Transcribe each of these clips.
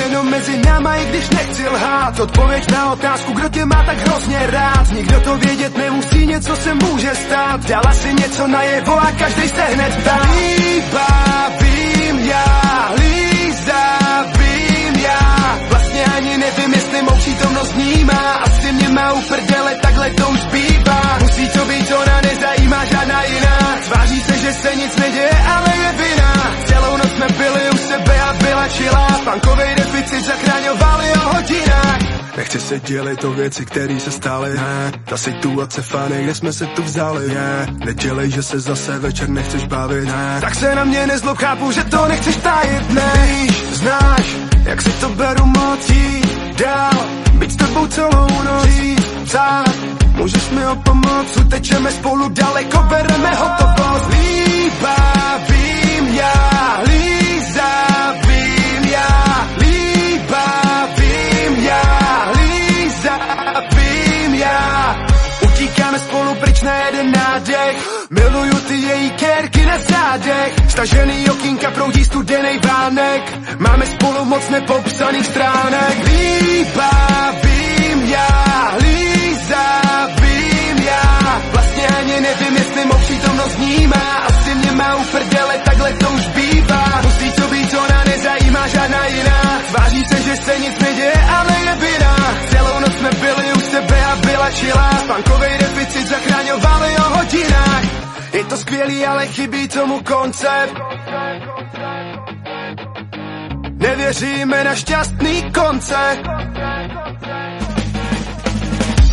jenom mezi náma, i když nechci lhát. Odpověď na otázku, kdo tě má tak hrozně rád. Nikdo to vědět nemusí, něco se může stát. Dala si něco najevo a každej se hned ptá. Líbavím já, lízavím já. Vlastně ani nevím, jestli mou přítomnost vnímá. Asi mě má u prdele, takhle to už bývá. Musí to být ona, nezajímá žádná jiná. Tváří se, že se nic neděje, ale je vina. Celou noc jsme byli u sebe a byla chillá. Punkovej deficit zachraňovali o hodinách. Nechci se dělit o věci, které se staly, ne. Ta situace fany, kde jsme se tu vzali, ne. Nedělej, že se zase večer nechceš bavit, ne. Tak se na mě nezlob, chápu, že to nechceš tajit, ne. Víš, znáš, jak si to beru moc jít dál. Být s tebou celou noc, psát. Můžeš mi o pomoc, utečeme spolu daleko, bereme hotovost. Líbavím já, lízavím já, líbavím já, lízavím já. Utíkáme spolu pryč na jeden nádech. Miluju ty její kérky na zádech. Stažený okýnka, proudí studenej vánek. Máme spolu moc nepopsaných stránek. Líbavím já, lízavím já. Vlastně ani nevím, jestli mou přítomnost vnímá. Asi mě má u prdele, takhle to už bývá. Musí to být ona, nezajímá žádná jiná. Tváří se, že se nic neděje, ale je vina. Celou noc jsme byli u sebe a byla chillá. Punkovej deficit zachraňovali o hodinách. Je to skvělý, ale chybí tomu koncept. Nevěříme na šťastný konce.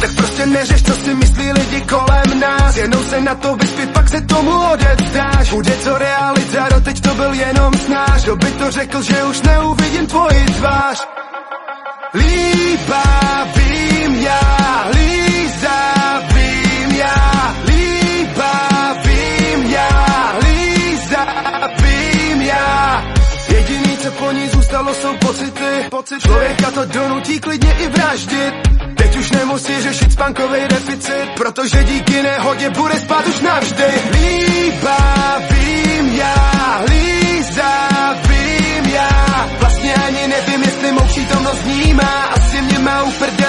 Tak prostě neřeš, co si myslí lidi kolem nás. Jednou se na to vyspět, pak se tomu odevzdáš. Bude to realita, doteď to byl jenom snáš. Kdo by to řekl, že už neuvidím tvoji tvář. Líbavím já, lízavím já, líbavím já, lízavím já. Jediný, co po ní zůstalo, jsou pocity. Člověka to donutí klidně i vraždit. Teď už nemusí řešit punkovej deficit, protože díky nehodě bude spát už navždy. Líbavím já, lízavím já. Vlastně ani nevím, jestli mou přítomnost vnímá. Asi mě má u prdele.